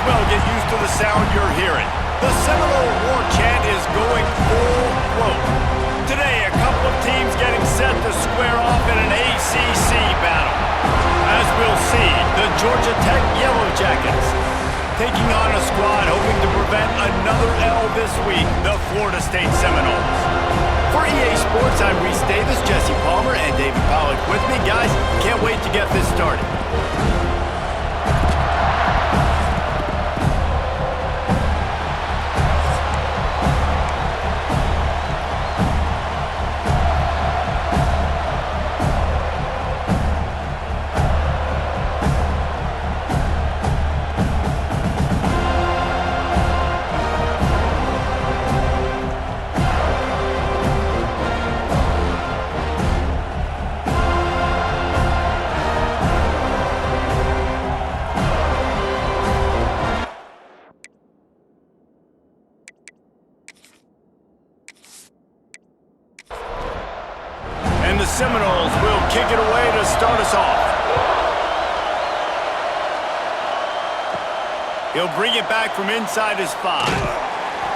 well get used to the sound you're hearing. The Seminole war chant is going full throat. Today, a couple of teams getting set to square off in an ACC battle. As we'll see, the Georgia Tech Yellow Jackets taking on a squad hoping to prevent another L this week, the Florida State Seminoles. For EA Sports, I'm Reese Davis, Jesse Palmer, and David Pollack with me. Guys, can't wait to get this started. The Seminoles will kick it away to start us off. He'll bring it back from inside his 5.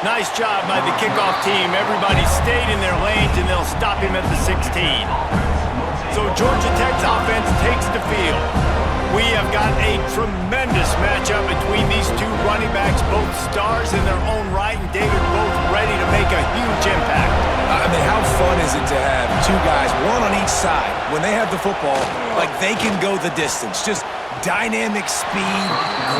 Nice job by the kickoff team. Everybody stayed in their lanes, and they'll stop him at the 16. So Georgia Tech's offense takes the field. We have got a tremendous matchup between these two running backs, both stars in their own right, and David both ready to make a huge impact. I mean, how fun is it to have two guys, one on each side, when they have the football, like they can go the distance. Just dynamic speed,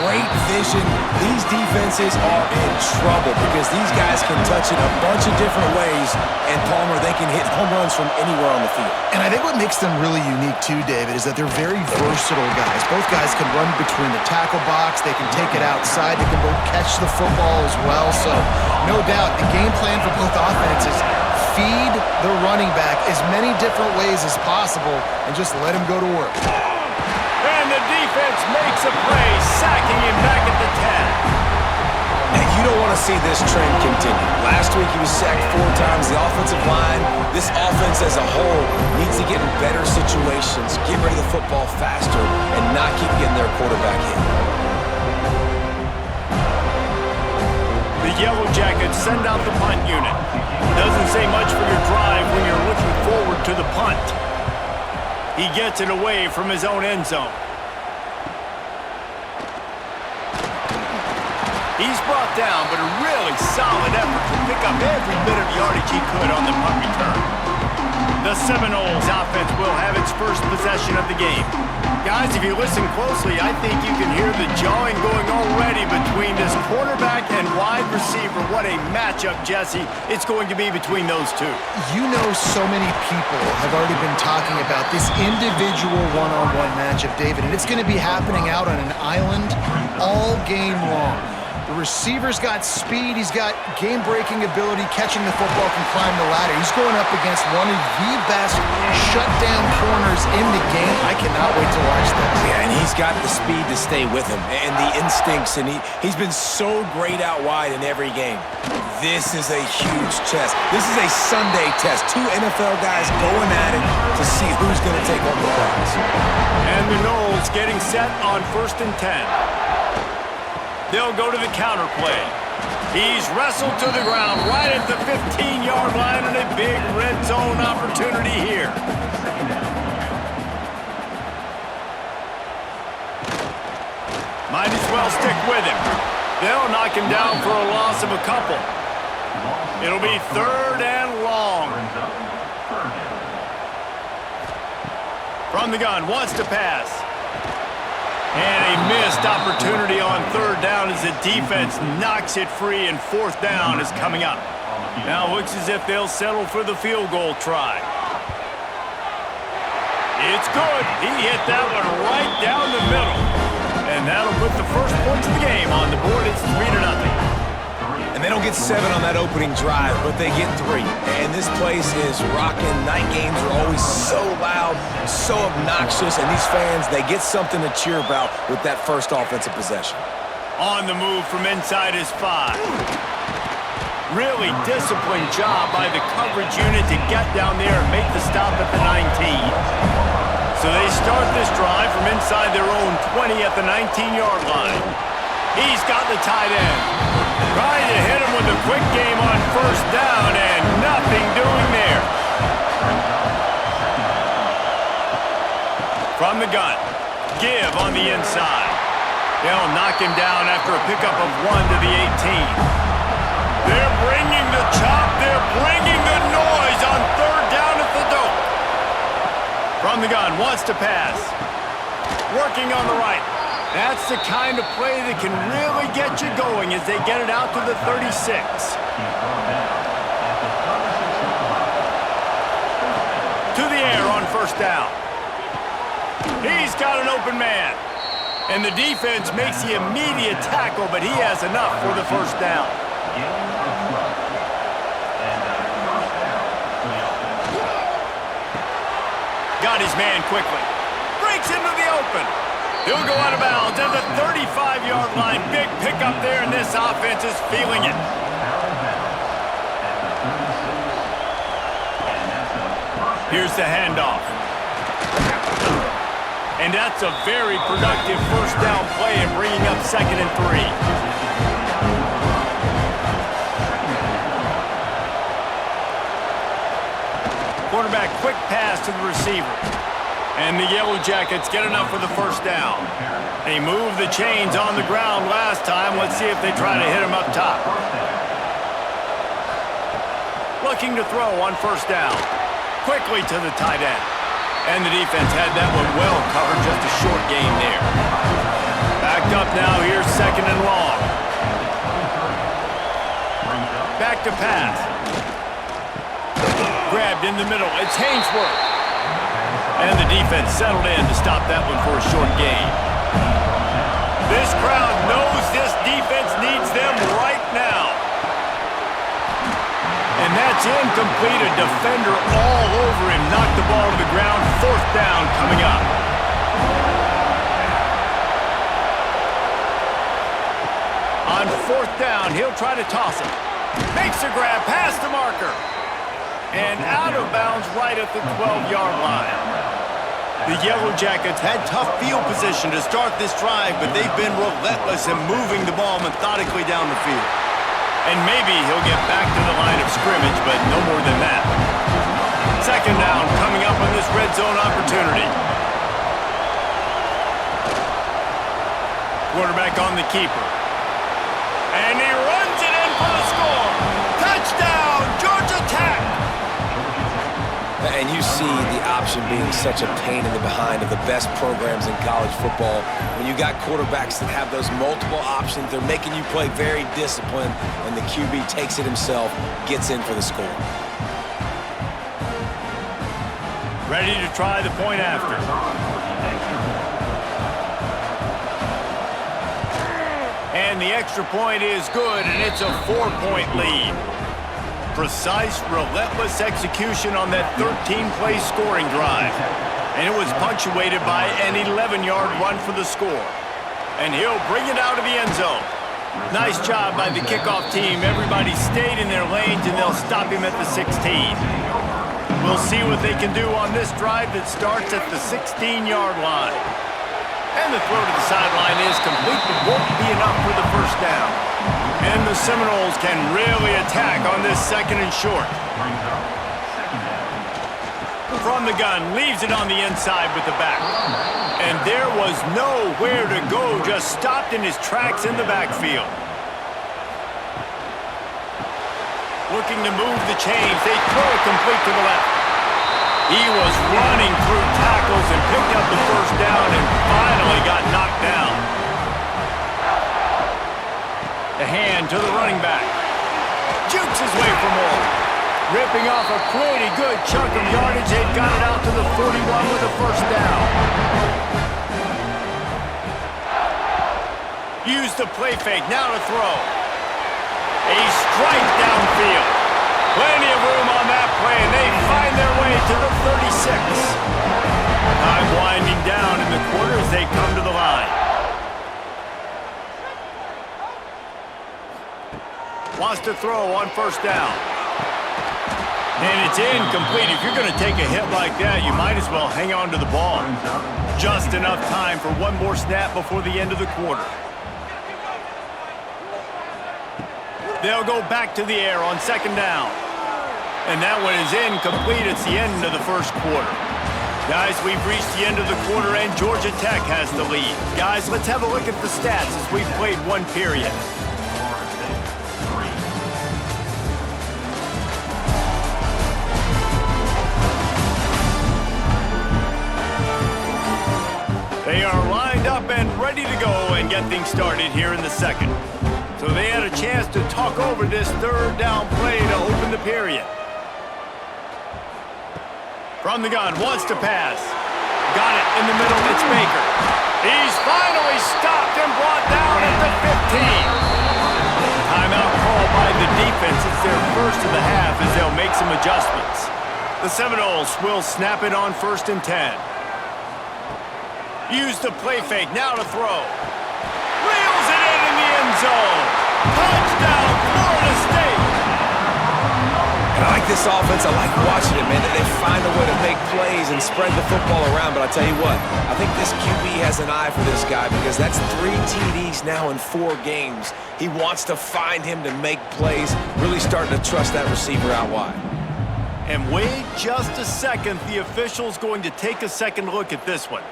great vision. These defenses are in trouble because these guys can touch it a bunch of different ways, and Palmer, they can hit home runs from anywhere on the field. And I think what makes them really unique too, David, is that they're very versatile guys. Both guys can run between the tackle box, they can take it outside, they can both catch the football as well. So, no doubt, the game plan for both offenses, feed the running back as many different ways as possible and just let him go to work. And the defense makes a play, sacking him back at the 10. And you don't want to see this trend continue. Last week he was sacked 4 times. The offensive line, this offense as a whole, needs to get in better situations, get rid of the football faster, and not keep getting their quarterback hit. The Yellow Jackets send out the punt unit. Doesn't say much for your drive when you're looking forward to the punt. He gets it away from his own end zone. He's brought down, but a really solid effort to pick up every bit of yardage he could on the punt return. The Seminoles offense will have its first possession of the game. Guys, if you listen closely, I think you can hear the jawing going already between this quarterback and wide receiver. What a matchup, Jesse, it's going to be between those two. You know, so many people have already been talking about this individual one-on-one matchup, David, and it's going to be happening out on an island all game long. The receiver's got speed, he's got game-breaking ability, catching the football, can climb the ladder. He's going up against one of the best shutdown corners in the game. I cannot wait to watch that. Yeah, and he's got the speed to stay with him and the instincts, and he's been so great out wide in every game. This is a huge test. This is a Sunday test. 2 NFL guys going at it to see who's going to take home the prize. And the Noles getting set on 1st and 10. They'll go to the counter play. He's wrestled to the ground right at the 15-yard line, and a big red zone opportunity here. Might as well stick with him. They'll knock him down for a loss of a couple. It'll be 3rd and long. From the gun, wants to pass. And a missed opportunity on 3rd down as the defense knocks it free, and 4th down is coming up. Now it looks as if they'll settle for the field goal try. It's good. He hit that one right down the middle. And that'll put the first points of the game on the board. It's 3-0. And they don't get 7 on that opening drive, but they get 3. And this place is rocking. Night games are always so loud, so obnoxious, and these fans, they get something to cheer about with that first offensive possession. On the move from inside his 5. Really disciplined job by the coverage unit to get down there and make the stop at the 19. So they start this drive from inside their own 20 at the 19-yard line. He's got the tight end. Trying to hit him with a quick game on first down, and nothing doing there. From the gun, give on the inside. They'll knock him down after a pickup of 1 to the 18. They're bringing the chop. They're bringing the noise on third down at the Doak. From the gun, wants to pass. Working on the right. That's the kind of play that can really get you going as they get it out to the 36. To the air on first down. He's got an open man. And the defense makes the immediate tackle, but he has enough for the first down. Got his man quickly. Breaks into the open. He'll go out of bounds at the 35-yard line. Big pickup there, and this offense is feeling it. Here's the handoff. And that's a very productive first down play and bringing up 2nd and 3. Quarterback quick pass to the receiver. And the Yellow Jackets get enough for the first down. They moved the chains on the ground last time. Let's see if they try to hit him up top. Looking to throw on first down. Quickly to the tight end. And the defense had that one well covered, just a short gain there. Backed up now, here's 2nd and long. Back to pass. Grabbed in the middle, it's Hainsworth. And the defense settled in to stop that one for a short gain. This crowd knows this defense needs them right now. And that's incomplete. A defender all over him. Knocked the ball to the ground. 4th down coming up. On 4th down, he'll try to toss it. Makes a grab past the marker. And out of bounds right at the 12-yard line. The Yellow Jackets had tough field position to start this drive, but they've been relentless in moving the ball methodically down the field. And maybe he'll get back to the line of scrimmage, but no more than that. 2nd down coming up on this red zone opportunity. Quarterback on the keeper. And he runs it in for the score. Touchdown, Georgia Tech! And you see the option being such a pain in the behind of the best programs in college football. When you got quarterbacks that have those multiple options, they're making you play very disciplined, and the QB takes it himself, gets in for the score. Ready to try the point after. And the extra point is good, and it's a 4-point lead. Precise, relentless execution on that 13-play scoring drive. And it was punctuated by an 11-yard run for the score. And he'll bring it out of the end zone. Nice job by the kickoff team. Everybody stayed in their lanes, and they'll stop him at the 16. We'll see what they can do on this drive that starts at the 16-yard line. And the throw to the sideline is complete, but won't be enough for the first down. And the Seminoles can really attack on this 2nd and short. From the gun, leaves it on the inside with the back. And there was nowhere to go, just stopped in his tracks in the backfield. Looking to move the chains, they throw it complete to the left. He was running through tackles and picked up the first down and finally got knocked down. The hand to the running back. Jukes his way for more. Ripping off a pretty good chunk of yardage. They've got it out to the 41 with a first down. Use the play fake, now to throw. A strike downfield. Plenty of room on that play, and they find their way to the 36. Time winding down in the quarter as they come to the line. Wants to throw on first down. And it's incomplete. If you're going to take a hit like that, you might as well hang on to the ball. Just enough time for one more snap before the end of the quarter. They'll go back to the air on second down. And that one is incomplete. It's the end of the first quarter. Guys, we've reached the end of the quarter, and Georgia Tech has the lead. Guys, let's have a look at the stats as we've played one period. They are lined up and ready to go and get things started here in the second. So they had a chance to talk over this third down play to open the period. From the gun, wants to pass. Got it in the middle, it's Baker. He's finally stopped and brought down at the 15. Timeout called by the defense. It's their first of the half as they'll make some adjustments. The Seminoles will snap it on 1st and 10. Use the play fake, now to throw. Reels it in the end zone. Touchdown, Florida State. And I like this offense. I like watching it, man. They find a way to make plays and spread the football around. But I'll tell you what, I think this QB has an eye for this guy because that's 3 TDs now in 4 games. He wants to find him to make plays, really starting to trust that receiver out wide. And wait just a second. The official's going to take a second look at this one.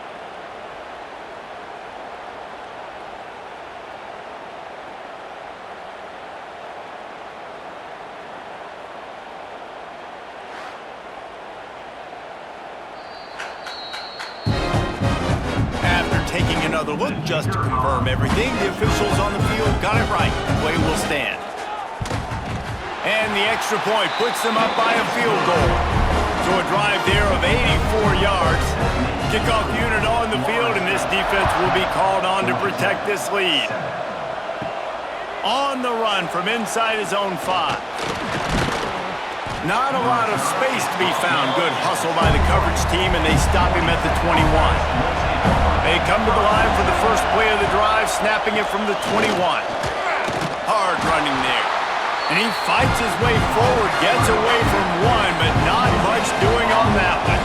Another look just to confirm everything. The officials on the field got it right. Play will stand. And the extra point puts them up by a field goal. So a drive there of 84 yards. Kickoff unit on the field, and this defense will be called on to protect this lead. On the run from inside his own 5. Not a lot of space to be found. Good hustle by the coverage team, and they stop him at the 21. They come to the line for the first play of the drive, snapping it from the 21. Hard running there. And he fights his way forward, gets away from one, but not much doing on that one.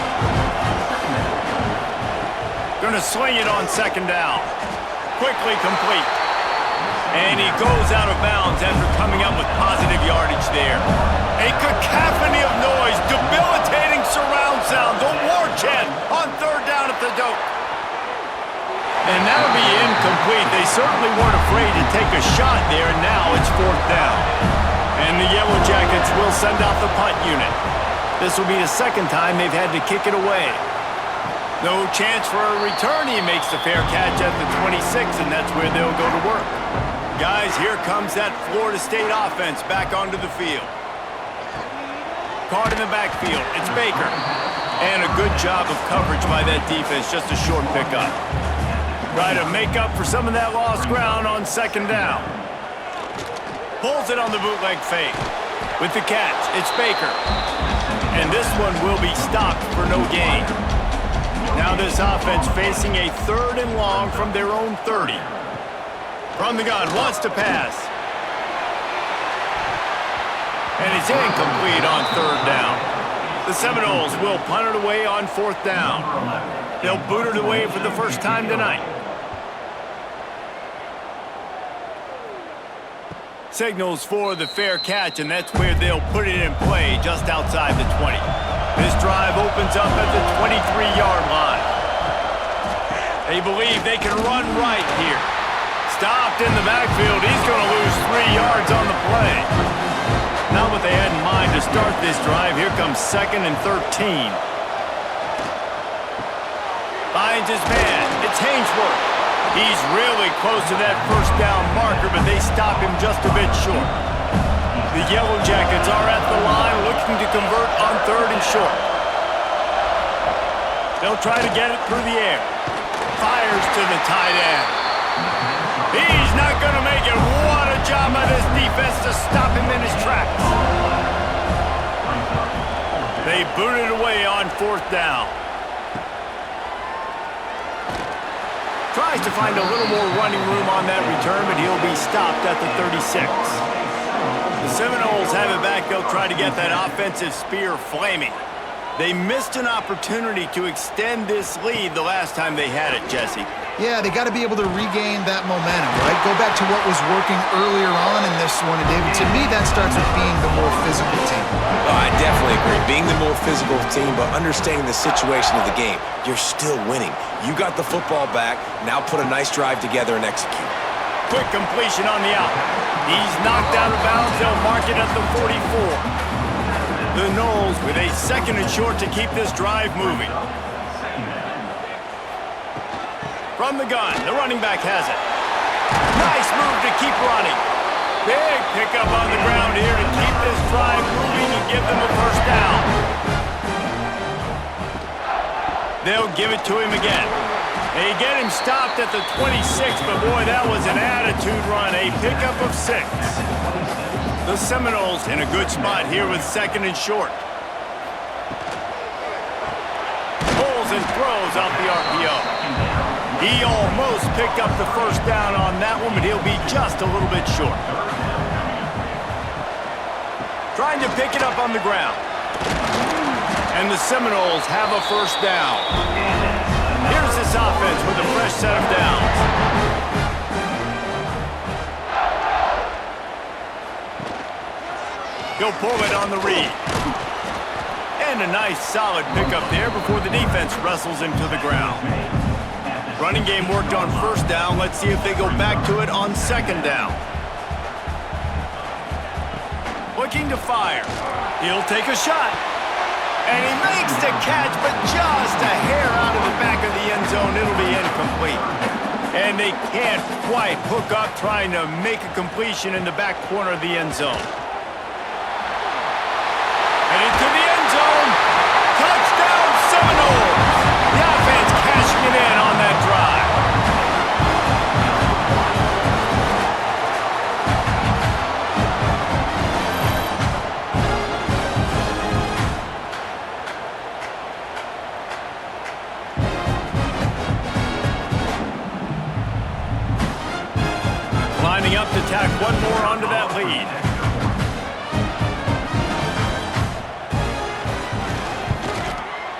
Gonna swing it on second down. Quickly complete. And he goes out of bounds after coming up with positive yardage there. A cacophony of noise, debilitating surround sound, the war chant on third down at the Doak. And that'll be incomplete. They certainly weren't afraid to take a shot there, and now it's 4th down. And the Yellow Jackets will send out the punt unit. This will be the second time they've had to kick it away. No chance for a return. He makes the fair catch at the 26, and that's where they'll go to work. Guys, here comes that Florida State offense back onto the field. Caught in the backfield. It's Baker. And a good job of coverage by that defense. Just a short pickup. Try to make up for some of that lost ground on second down. Pulls it on the bootleg fake. With the catch, it's Baker. And this one will be stopped for no gain. Now this offense facing a 3rd and long from their own 30. From the gun, wants to pass. And it's incomplete on 3rd down. The Seminoles will punt it away on 4th down. They'll boot it away for the first time tonight. Signals for the fair catch, and that's where they'll put it in play just outside the 20. This drive opens up at the 23-yard line. They believe they can run right here. Stopped in the backfield. He's going to lose 3 yards on the play. Not what they had in mind to start this drive. Here comes 2nd and 13. Finds his man. It's Hainsworth. He's really close to that first down marker, but they stop him just a bit short. The Yellow Jackets are at the line looking to convert on 3rd and short. They'll try to get it through the air. Fires to the tight end. He's not going to make it. What a job by this defense to stop him in his tracks. They boot it away on 4th down. Tries to find a little more running room on that return, but he'll be stopped at the 36. The Seminoles have it back. They'll try to get that offensive spear flaming. They missed an opportunity to extend this lead the last time they had it, Jesse. Yeah, they got to be able to regain that momentum, right? Go back to what was working earlier on in this one. And, David, to me, that starts with being the more physical team. Oh, I definitely agree. Being the more physical team, but understanding the situation of the game. You're still winning. You got the football back. Now put a nice drive together and execute. Quick completion on the out. He's knocked out of bounds. They'll mark it at the 44. The Noles with a 2nd and short to keep this drive moving. From the gun, the running back has it. Nice move to keep running. Big pickup on the ground here to keep this drive moving and give them a first down. They'll give it to him again. They get him stopped at the 26, but boy, that was an attitude run, a pickup of 6. The Seminoles in a good spot here with 2nd and short. Pulls and throws out the RPO. He almost picked up the first down on that one, but he'll be just a little bit short. Trying to pick it up on the ground. And the Seminoles have a first down. Here's this offense with a fresh set of downs. He'll pull it on the read. And a nice solid pickup there before the defense wrestles him to the ground. Running game worked on first down. Let's see if they go back to it on 2nd down. Looking to fire. He'll take a shot. And he makes the catch, but just a hair out of the back of the end zone. It'll be incomplete. And they can't quite hook up trying to make a completion in the back corner of the end zone. And into the end zone. Touchdown, Seminoles. The offense cashing it in on that drive. Lining up to tack one more onto that lead.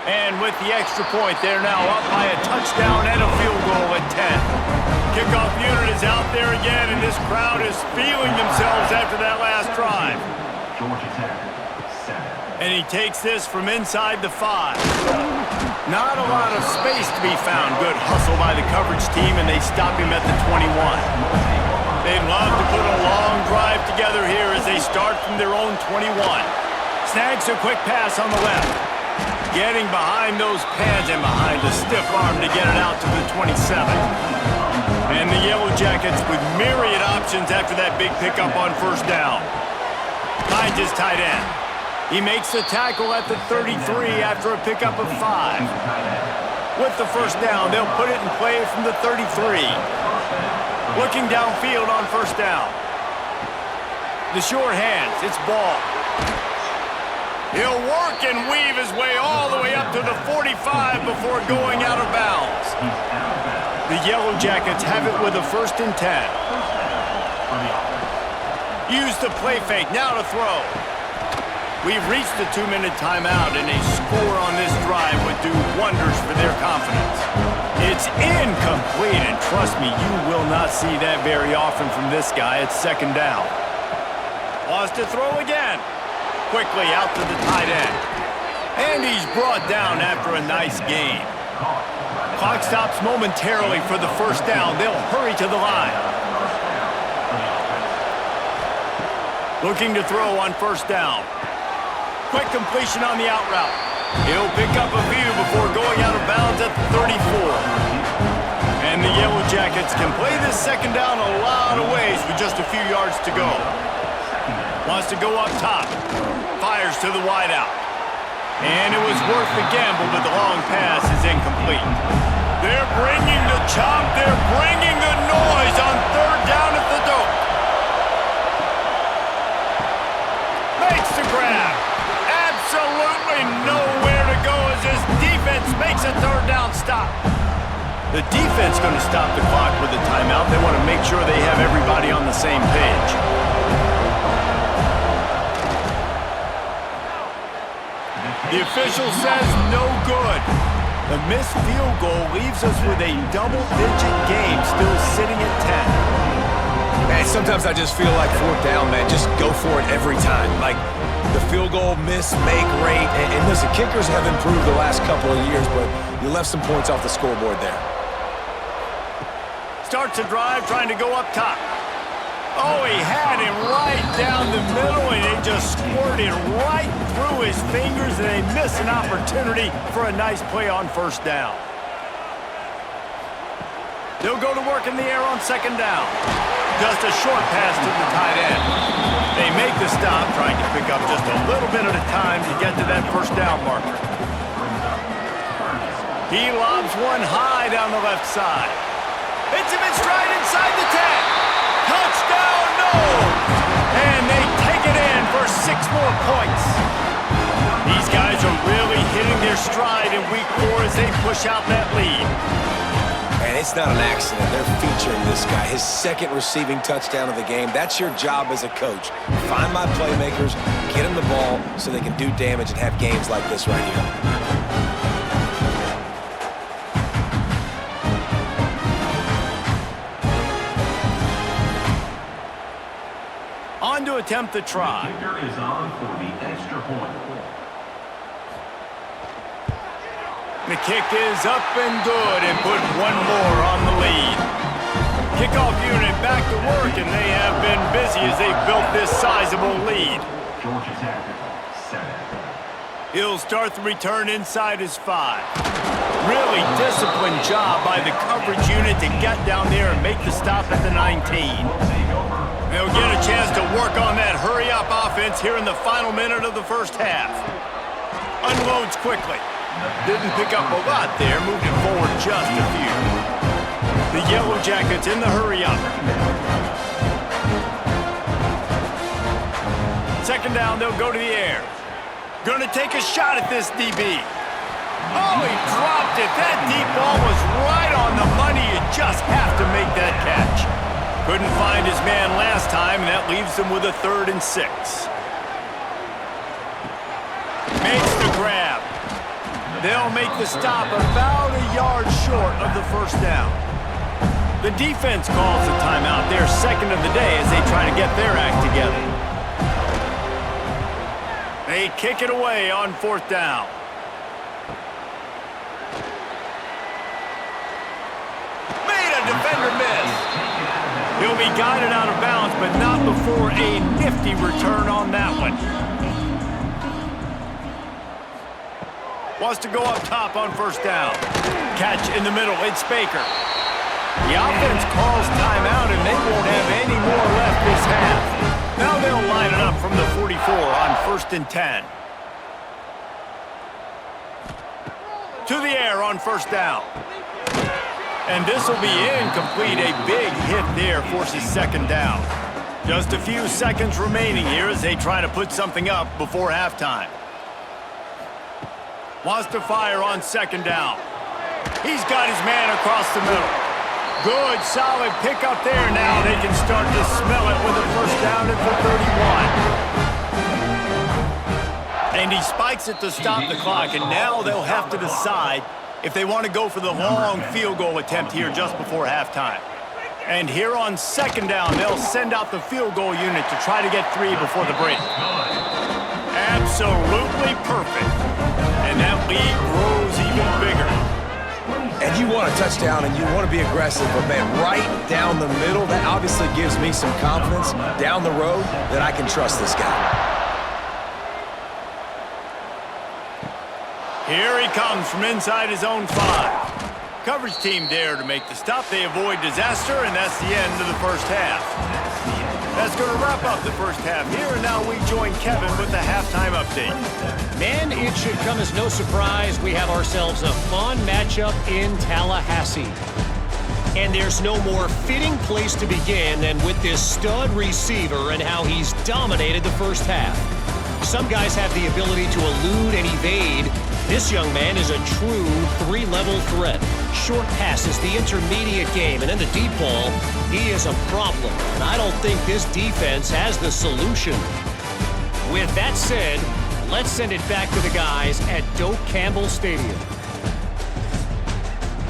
And with the extra point, they're now up by a touchdown and a field goal at 10. Kickoff unit is out there again, and this crowd is feeling themselves after that last drive. And he takes this from inside the 5. Not a lot of space to be found. Good hustle by the coverage team, and they stop him at the 21. They'd love to put a long drive together here as they start from their own 21. Snags a quick pass on the left. Getting behind those pads and behind a stiff arm to get it out to the 27. And the Yellow Jackets with myriad options after that big pickup on first down. Finds his tight end. He makes the tackle at the 33 after a pickup of 5. With the first down, they'll put it in play from the 33. Looking downfield on first down. The short hands, it's ball. He'll work and weave his way all the way up to the 45 before going out of bounds. The Yellow Jackets have it with a 1st and 10. Use the play fake, now to throw. We've reached the 2-minute timeout, and a score on this drive would do wonders for their confidence. It's incomplete, and trust me, you will not see that very often from this guy. It's 2nd down. Lost to throw again. Quickly out to the tight end. And he's brought down after a nice gain. Clock stops momentarily for the first down. They'll hurry to the line. Looking to throw on first down. Quick completion on the out route. He'll pick up a few before going out of bounds at the 34. And the Yellow Jackets can play this 2nd down a lot of ways with just a few yards to go. Wants to go up top. Fires to the wideout. And it was worth the gamble, but the long pass is incomplete. They're bringing the chop. They're bringing the noise on 3rd down at the Doak. Makes the grab. Absolutely nowhere to go as this defense makes a 3rd down stop. The defense going to stop the clock with a timeout. They want to make sure they have everybody on the same page. The official says no good. The missed field goal leaves us with a double-digit game still sitting at 10. Man, sometimes I just feel like fourth down, man. Just go for it every time. Like the field goal miss, make rate. And listen, kickers have improved the last couple of years, but you left some points off the scoreboard there. Starts a drive trying to go up top. Oh, he had him right down the middle, and they just squirted right through his fingers, and they miss an opportunity for a nice play on first down. They'll go to work in the air on second down. Just a short pass to the tight end. They make the stop, trying to pick up just a little bit at a time to get to that first down marker. He lobs one high down the left side. Hits him in stride inside the 10. Touchdown, no! And they take it in for 6 more points. These guys are really hitting their stride in week 4 as they push out that lead. And it's not an accident. They're featuring this guy. His second receiving touchdown of the game. That's your job as a coach. Find my playmakers, get them the ball so they can do damage and have games like this right here. On to attempt the try. The kicker is on for the extra point. The kick is up and good and put one more on the lead. Kickoff unit back to work, and they have been busy as they've built this sizable lead. Georgia Tech, 7. He'll start the return inside his 5. Really disciplined job by the coverage unit to get down there and make the stop at the 19. They'll get a chance to work on that hurry-up offense here in the final minute of the first half. Unloads quickly. Didn't pick up a lot there, moved it forward just a few. The Yellow Jackets in the hurry-up. Second down, they'll go to the air. Gonna take a shot at this DB. Oh, he dropped it. That deep ball was right on the money. You just have to make that catch. Couldn't find his man last time, and that leaves him with a 3rd and 6. Makes the grab. They'll make the stop about a yard short of the first down. The defense calls the timeout, their second of the day, as they try to get their act together. They kick it away on 4th down. Made a defender miss. He'll be guided out of bounds, but not before a nifty return on that one. Wants to go up top on first down. Catch in the middle, it's Baker. The offense calls timeout, and they won't have any more left this half. Now they'll line it up from the 44 on 1st and 10. To the air on first down. And this will be incomplete. A big hit there forces second down. Just a few seconds remaining here as they try to put something up before halftime. Wants to fire on second down. He's got his man across the middle. Good, solid pickup there. Now they can start to smell it with a first down at the 31. And he spikes it to stop the clock, and now they'll have to decide if they want to go for the long field goal attempt here just before halftime. And here on second down, they'll send out the field goal unit to try to get 3 before the break. Absolutely perfect. And that lead grows even bigger. And you want a touchdown and you want to be aggressive, but man, right down the middle, that obviously gives me some confidence down the road that I can trust this guy. Here he comes from inside his own 5. Coverage team there to make the stop. They avoid disaster, and that's the end of the first half. That's going to wrap up the first half here, and now we join Kevin with the halftime update. Man, it should come as no surprise we have ourselves a fun matchup in Tallahassee. And there's no more fitting place to begin than with this stud receiver and how he's dominated the first half. Some guys have the ability to elude and evade. This young man is a true 3-level threat. Short passes, the intermediate game, and then the deep ball, he is a problem. And I don't think this defense has the solution. With that said, Let's send it back to the guys at Doak Campbell Stadium.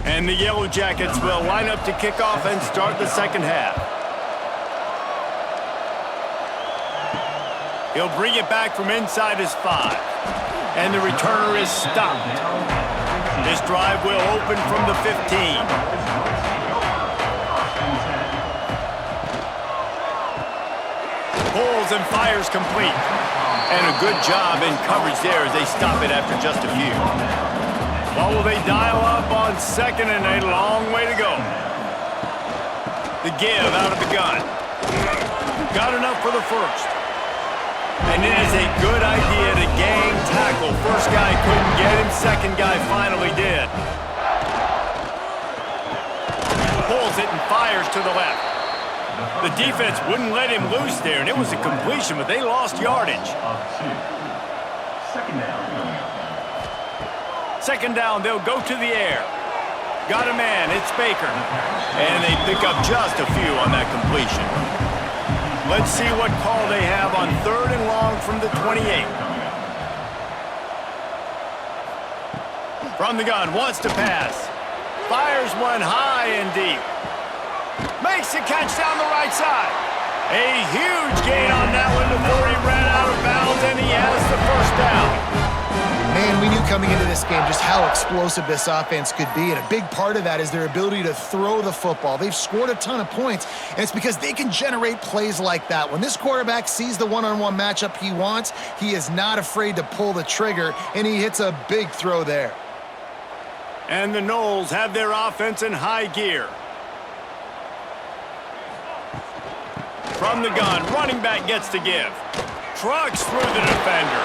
And the Yellow Jackets will line up to kick off and start the second half. He'll bring it back from inside his 5. And the returner is stopped. This drive will open from the 15. Pulls and fires complete. And a good job in coverage there as they stop it after just a few. Well, will they dial up on second and a long way to go? The give out of the gun. Got enough for the first. And it is a good idea to gang tackle. First guy couldn't get him, second guy finally did. Pulls it and fires to the left. The defense wouldn't let him loose there, and it was a completion, but they lost yardage. Second down, they'll go to the air. Got a man, it's Baker. And they pick up just a few on that completion. Let's see what call they have on 3rd and long from the 28. From the gun, wants to pass. Fires one high and deep. Makes the catch down the right side. A huge gain on that one before he ran out of bounds, and he has the first down. Man, we knew coming into this game just how explosive this offense could be, and a big part of that is their ability to throw the football. They've scored a ton of points, and it's because they can generate plays like that. When this quarterback sees the one-on-one matchup he wants, he is not afraid to pull the trigger, and he hits a big throw there. And the Noles have their offense in high gear. From the gun, running back gets to give. Trucks through the defender.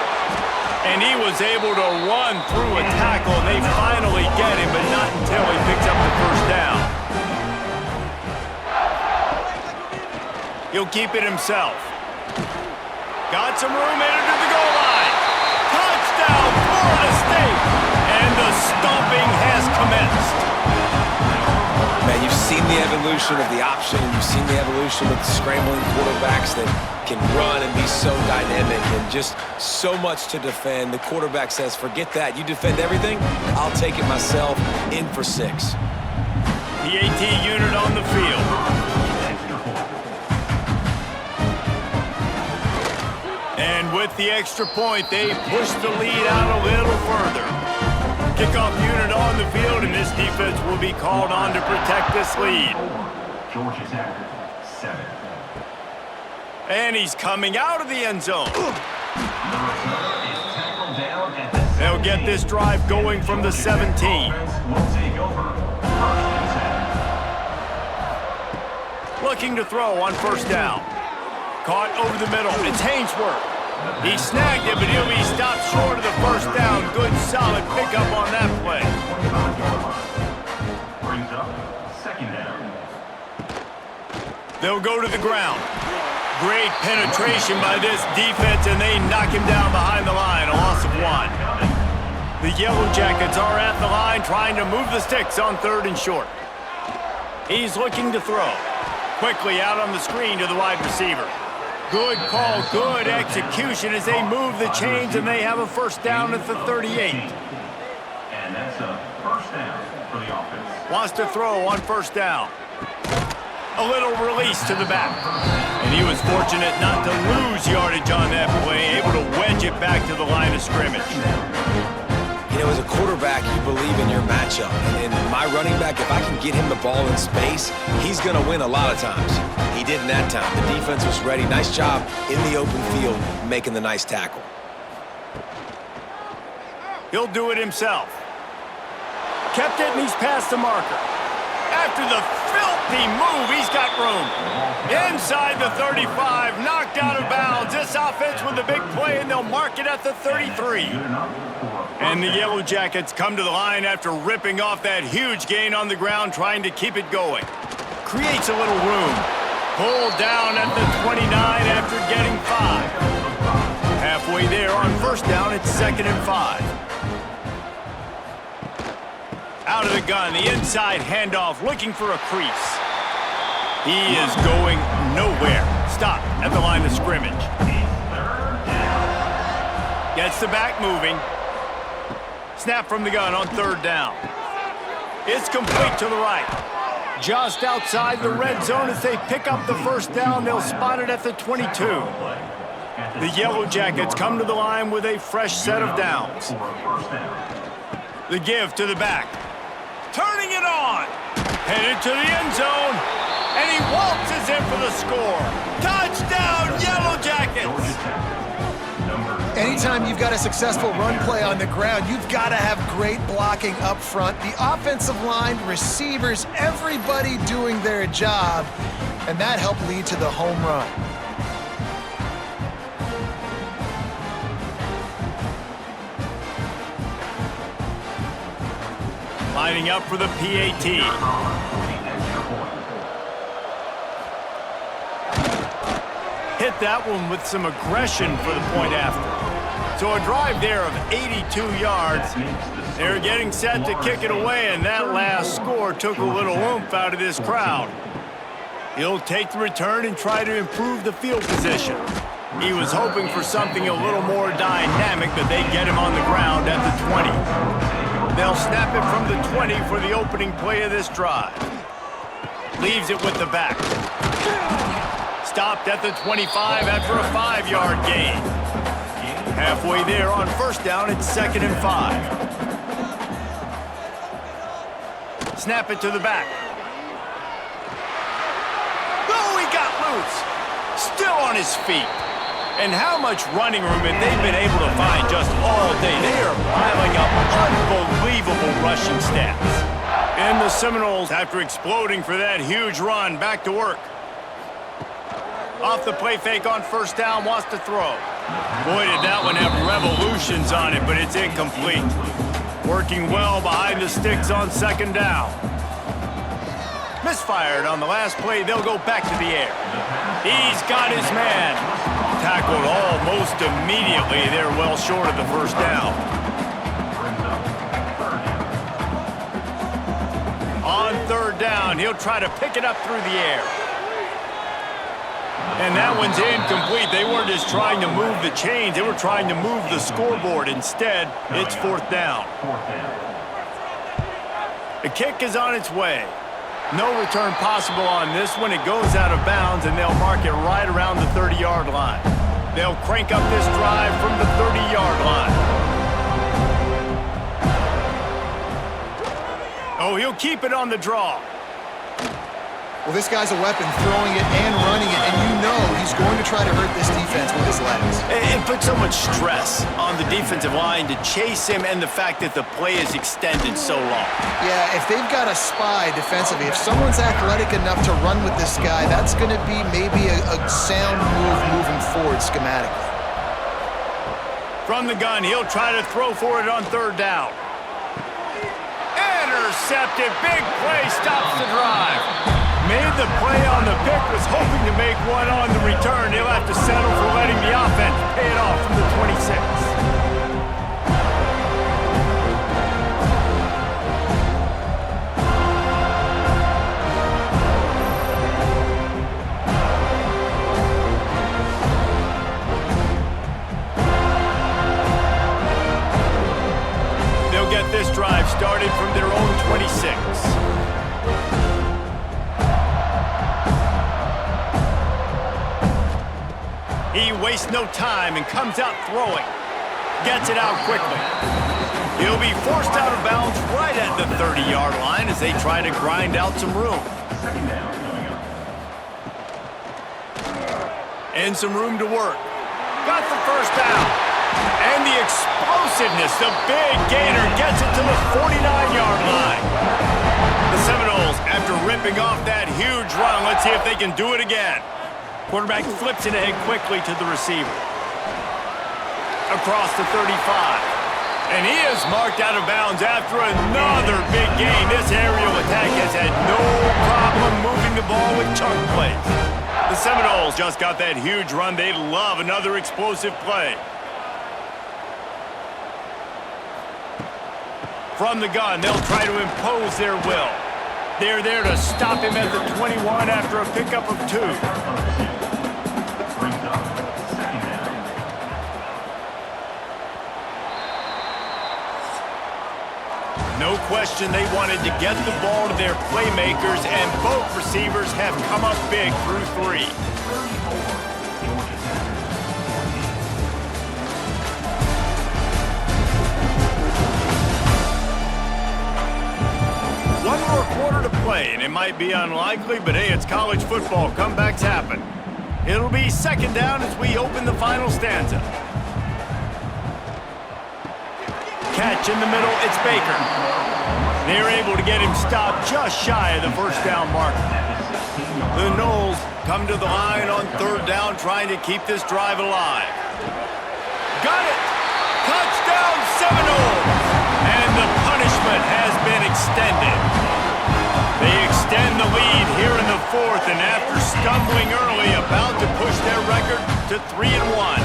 And he was able to run through a tackle, and they finally get him, but not until he picks up the first down. He'll keep it himself. Got some room headed to the goal line. Touchdown, Florida State! And the stomping has commenced. Man, you've seen the evolution of the option, and you've seen the evolution of the scrambling quarterbacks that can run and be so dynamic and just so much to defend. The quarterback says, forget that. You defend everything, I'll take it myself. In for 6. The AT unit on the field. And with the extra point, they push the lead out a little further. Kickoff unit on the field, and this defense will be called on to protect this lead. Georgia Tech, 7. And he's coming out of the end zone. The returner is tackled down at the They'll get this drive going from the 17. will take over. First and 10. Looking to throw on first down. Caught over the middle. It's Hainsworth. He snagged it, but he'll be stopped short of the first down. Good, solid pickup on that play. 25-yard line. Brings up second down. They'll go to the ground. Great penetration by this defense, and they knock him down behind the line. A loss of 1. The Yellow Jackets are at the line trying to move the sticks on 3rd and short. He's looking to throw. Quickly out on the screen to the wide receiver. Good call, good execution as they move the chains, and they have a first down at the 38. And that's a first down for the offense. Wants to throw on first down. A little release to the back. And he was fortunate not to lose yardage on that play, able to wedge it back to the line of scrimmage. You know, as a quarterback, you believe in your matchup. And my running back, if I can get him the ball in space, he's going to win a lot of times. He did in that time. The defense was ready. Nice job in the open field making the nice tackle. He'll do it himself. Kept it, and he's past the marker. After the filthy move, he's got room. Inside the 35, knocked out of bounds. This offense with a big play, and they'll mark it at the 33. And the Yellow Jackets come to the line after ripping off that huge gain on the ground, trying to keep it going. Creates a little room. Pulled down at the 29 after getting 5. Halfway there on first down, it's 2nd and 5. Out of the gun, the inside handoff, looking for a crease. He is going nowhere. Stop at the line of scrimmage. Gets the back moving. Snap from the gun on third down. It's complete to the right. Just outside the red zone as they pick up the first down. They'll spot it at the 22. The Yellow Jackets come to the line with a fresh set of downs. The give to the back. Turning it on. Headed to the end zone. And he waltzes in for the score. Touchdown, Yellow Jackets! Anytime you've got a successful run play on the ground, you've got to have great blocking up front. The offensive line, receivers, everybody doing their job, and that helped lead to the home run. Lining up for the PAT. Hit that one with some aggression for the point after. So a drive there of 82 yards. They're getting set to kick it away, and that last score took a little oomph out of this crowd. He'll take the return and try to improve the field position. He was hoping for something a little more dynamic, but they get him on the ground at the 20. They'll snap it from the 20 for the opening play of this drive. Leaves it with the back. Stopped at the 25 after a 5-yard gain. Halfway there on first down, it's 2nd and 5. Snap it to the back. Oh, he got loose. Still on his feet. And how much running room have they been able to find just all day? They are piling up unbelievable rushing stats. And the Seminoles, after exploding for that huge run, back to work. Off the play fake on first down, wants to throw. Boy, did that one have revolutions on it, but it's incomplete. Working well behind the sticks on second down. Misfired on the last play, they'll go back to the air. He's got his man. Tackled almost immediately. They're well short of the first down. On third down, he'll try to pick it up through the air. And that one's incomplete. They weren't just trying to move the chains. They were trying to move the scoreboard. Instead, it's fourth down. The kick is on its way. No return possible on this one. It goes out of bounds, and they'll mark it right around the 30-yard line. They'll crank up this drive from the 30-yard line. Oh, he'll keep it on the draw. Well, this guy's a weapon, throwing it and running it, and you know he's going to try to hurt this defense with his legs. It puts so much stress on the defensive line to chase him, and the fact that the play is extended so long. Yeah, if they've got a spy defensively, if someone's athletic enough to run with this guy, that's going to be maybe a sound move moving forward schematically. From the gun, he'll try to throw for it on third down. Intercepted, big play, stops the drive. Made the play on the pick, was hoping to make one on the return. He'll have to settle for letting the offense pay it off from the 26. They'll get this drive started from their own 26. He wastes no time and comes out throwing. Gets it out quickly. He'll be forced out of bounds right at the 30-yard line as they try to grind out some room. And some room to work. Got the first down. And the explosiveness, the big gainer gets it to the 49-yard line. The Seminoles, after ripping off that huge run, let's see if they can do it again. Quarterback flips it ahead quickly to the receiver. Across the 35. And he is marked out of bounds after another big gain. This aerial attack has had no problem moving the ball with chunk plays. The Seminoles just got that huge run. They'd love another explosive play. From the gun, they'll try to impose their will. They're there to stop him at the 21 after a pickup of 2. No question they wanted to get the ball to their playmakers, and both receivers have come up big through 3. One more quarter to play, and it might be unlikely, but hey, it's college football. Comebacks happen. It'll be second down as we open the final stanza. Catch in the middle, it's Baker. They're able to get him stopped just shy of the first down marker. The Noles come to the line on third down, trying to keep this drive alive. Got it! Touchdown, Seminoles! And the punishment has been extended. They extend the lead here in the 4th, and after stumbling early, about to push their record to 3-1.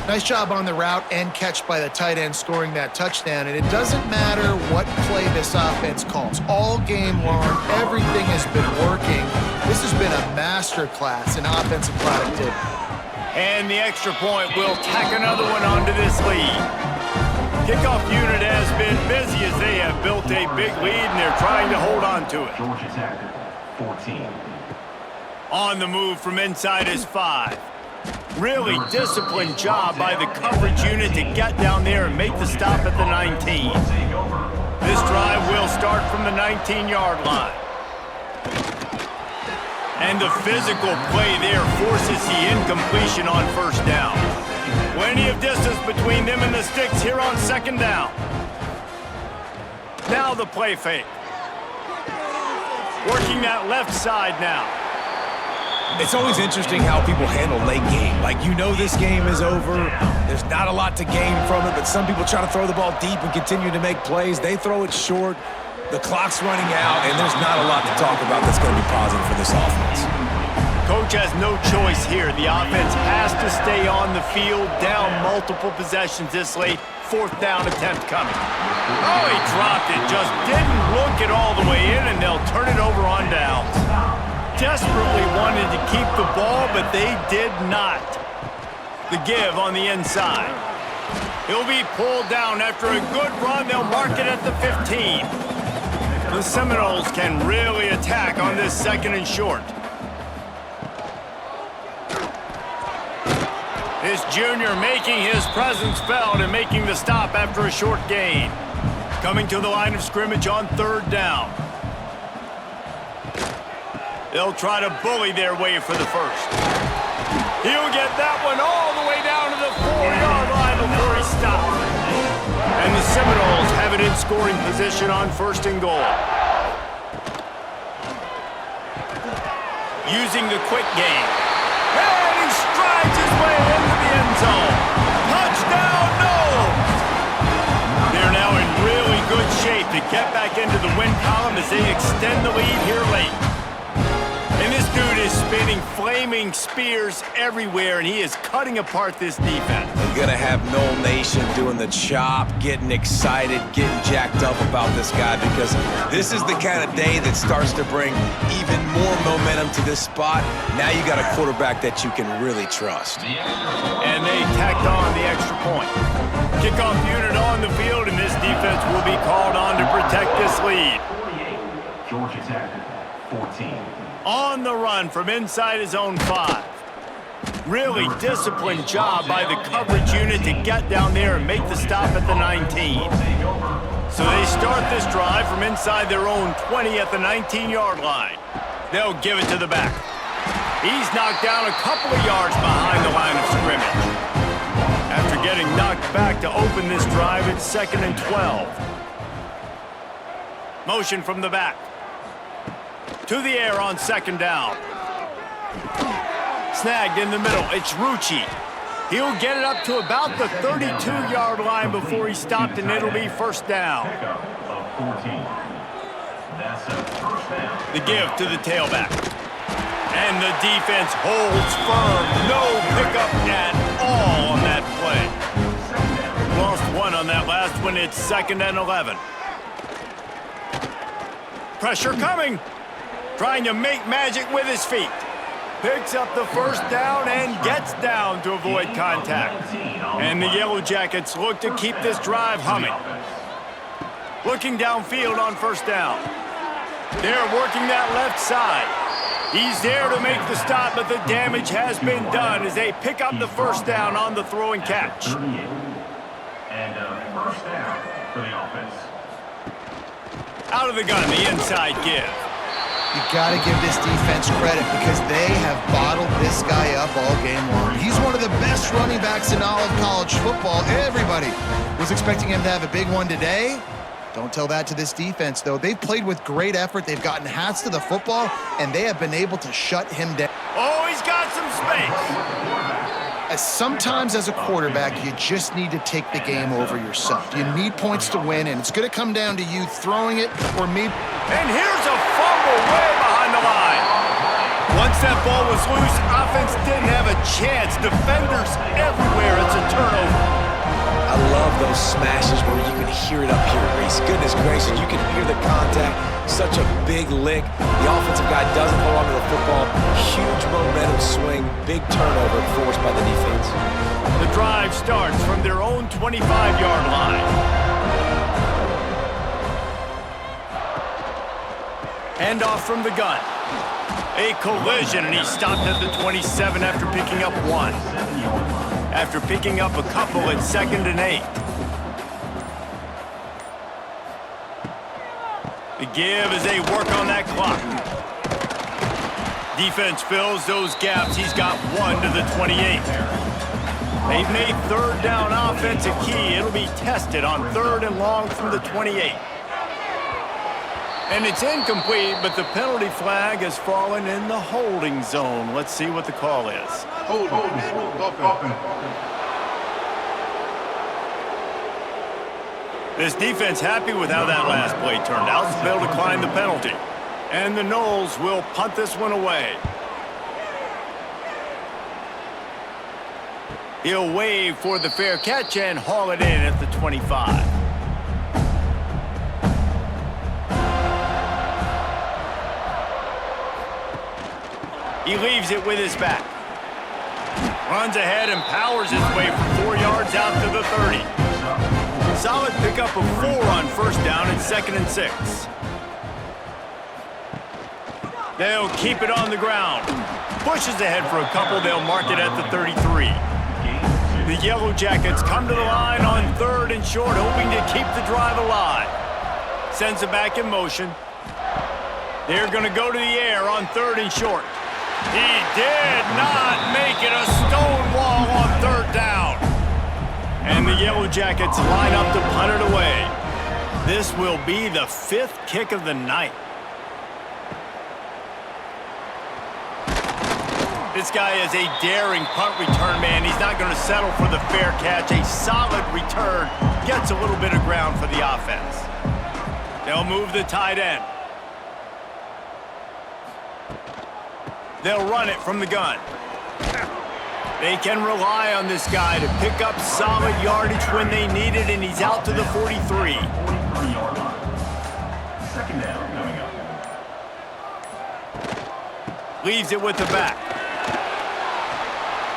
Nice job on the route and catch by the tight end scoring that touchdown. And it doesn't matter what play this offense calls. All game long, everything has been working. This has been a masterclass in offensive productivity. And the extra point will tack another one onto this lead. Kickoff unit has been busy as they have built a big lead, and they're trying to hold on to it. Georgia Tech, 14. On the move from inside is 5. Really disciplined job by the coverage unit to get down there and make the stop at the 19. This drive will start from the 19-yard line. And the physical play there forces the incompletion on first down. Plenty of distance between them and the sticks here on second down. Now the play fake. Working that left side now. It's always interesting how people handle late game. Like, you know this game is over. There's not a lot to gain from it, but some people try to throw the ball deep and continue to make plays. They throw it short. The clock's running out, and there's not a lot to talk about that's going to be positive for this offense. Coach has no choice here. The offense has to stay on the field, down multiple possessions this late. 4th down attempt coming. Oh, he dropped it. Just didn't look it all the way in, and they'll turn it over on downs. Desperately wanted to keep the ball, but they did not. The give on the inside. He'll be pulled down after a good run. They'll mark it at the 15. The Seminoles can really attack on this 2nd and short. This junior making his presence felt and making the stop after a short gain. Coming to the line of scrimmage on 3rd down. They'll try to bully their way for the first. He'll get that one all the way down to the 4-yard line before he stops. And the Seminoles have it in scoring position on 1st and goal. Using the quick game. And he strides his way into the end zone. Touchdown, Noles! They're now in really good shape to get back into the win column as they extend the lead here late. And this dude is spinning flaming spears everywhere, and he is cutting apart this defense. We're going to have Nole Nation doing the chop, getting excited, getting jacked up about this guy, because this is the kind of day that starts to bring even more momentum to this spot. Now you got a quarterback that you can really trust. And they tacked on the extra point. Kickoff unit on the field, and this defense will be called on to protect this lead. 48, Georgia Tech, 14. On the run from inside his own 5. Really disciplined job by the coverage unit to get down there and make the stop at the 19. So they start this drive from inside their own 20 at the 19-yard line. They'll give it to the back. He's knocked down a couple of yards behind the line of scrimmage. After getting knocked back to open this drive, it's 2nd and 12. Motion from the back. To the air on 2nd down. Snagged in the middle. It's Rucci. He'll get it up to about the 32-yard line before he stopped, and it'll be 1st down. The give to the tailback. And the defense holds firm. No pickup at all on that play. Lost one on that last one. It's 2nd and 11. Pressure coming. Trying to make magic with his feet. Picks up the 1st down and gets down to avoid contact. And the Yellow Jackets look to keep this drive humming. Looking downfield on first down. They're working that left side. He's there to make the stop, but the damage has been done as they pick up the first down on the throw and catch. 38. And first down for the offense. Out of the gun, the inside give. You got to give this defense credit because they have bottled this guy up all game long. He's one of the best running backs in all of college football. Everybody was expecting him to have a big one today. Don't tell that to this defense, though. They've played with great effort. They've gotten hats to the football, and they have been able to shut him down. Oh, he's got some space. Sometimes as a quarterback, you just need to take the game over yourself. You need points to win, and it's going to come down to you throwing it or me. And here's a fumble way behind the line. Once that ball was loose, offense didn't have a chance. Defenders everywhere. It's a turnover. I love those smashes where you can hear it up here, Reese. Goodness gracious, you can hear the contact. Such a big lick. The offensive guy doesn't hold on to the football. Huge momentum swing. Big turnover forced by the defense. The drive starts from their own 25-yard line. Handoff from the gun. A collision, and he stopped at the 27 after picking up one. After picking up a couple at 2nd and 8. The give as they work on that clock. Defense fills those gaps. He's got one to the 28. They've made third down offense a key. It'll be tested on 3rd and long from the 28. And it's incomplete, but the penalty flag has fallen in the holding zone. Let's see what the call is. This defense happy with how that last play turned out, so they'll decline the penalty. And the Noles will punt this one away. He'll wave for the fair catch and haul it in at the 25. He leaves it with his back. Runs ahead and powers his way for 4 yards out to the 30. Solid pickup of 4 on first down and 2nd and 6. They'll keep it on the ground. Pushes ahead for a couple. They'll mark it at the 33. The Yellow Jackets come to the line on 3rd and short, hoping to keep the drive alive. Sends it back in motion. They're going to go to the air on 3rd and short. He did not make it. A stone wall on 3rd down. And the Yellow Jackets line up to punt it away. This will be the 5th kick of the night. This guy is a daring punt return man. He's not going to settle for the fair catch. A solid return. Gets a little bit of ground for the offense. They'll move the tight end. They'll run it from the gun. They can rely on this guy to pick up solid yardage when they need it, and he's out to the 43. 43-yard line. 2nd down coming up. Leaves it with the back.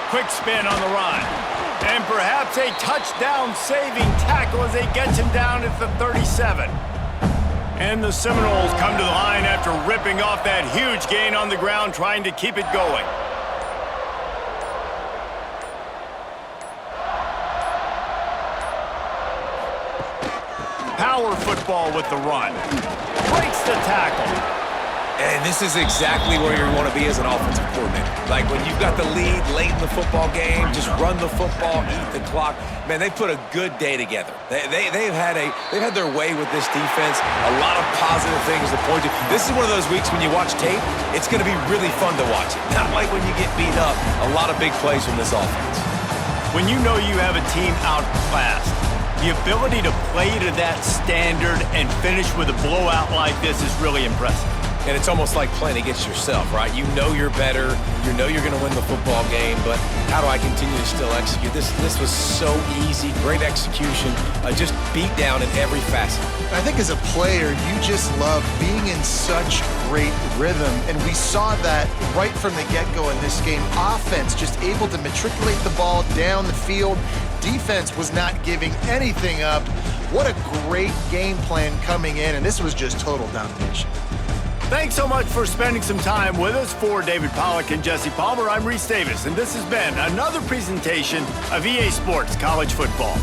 Quick spin on the run. And perhaps a touchdown-saving tackle as they get him down at the 37. And the Seminoles come to the line after ripping off that huge gain on the ground, trying to keep it going. Power football with the run. Breaks the tackle. And this is exactly where you want to be as an offensive coordinator. Like when you've got the lead late in the football game, just run the football, eat the clock. Man, they put a good day together. They've had their way with this defense. A lot of positive things to point to. This is one of those weeks when you watch tape, it's going to be really fun to watch it. Not like when you get beat up. A lot of big plays from this offense. When you know you have a team outclassed, the ability to play to that standard and finish with a blowout like this is really impressive. And it's almost like playing against yourself, right? You know you're better. You know you're going to win the football game, but how do I continue to still execute? This was so easy. Great execution. Just beat down in every facet. I think as a player, you just love being in such great rhythm, and we saw that right from the get-go in this game. Offense just able to matriculate the ball down the field. Defense was not giving anything up. What a great game plan coming in, and this was just total domination. Thanks so much for spending some time with us. For David Pollack and Jesse Palmer, I'm Reese Davis, and this has been another presentation of EA Sports College Football.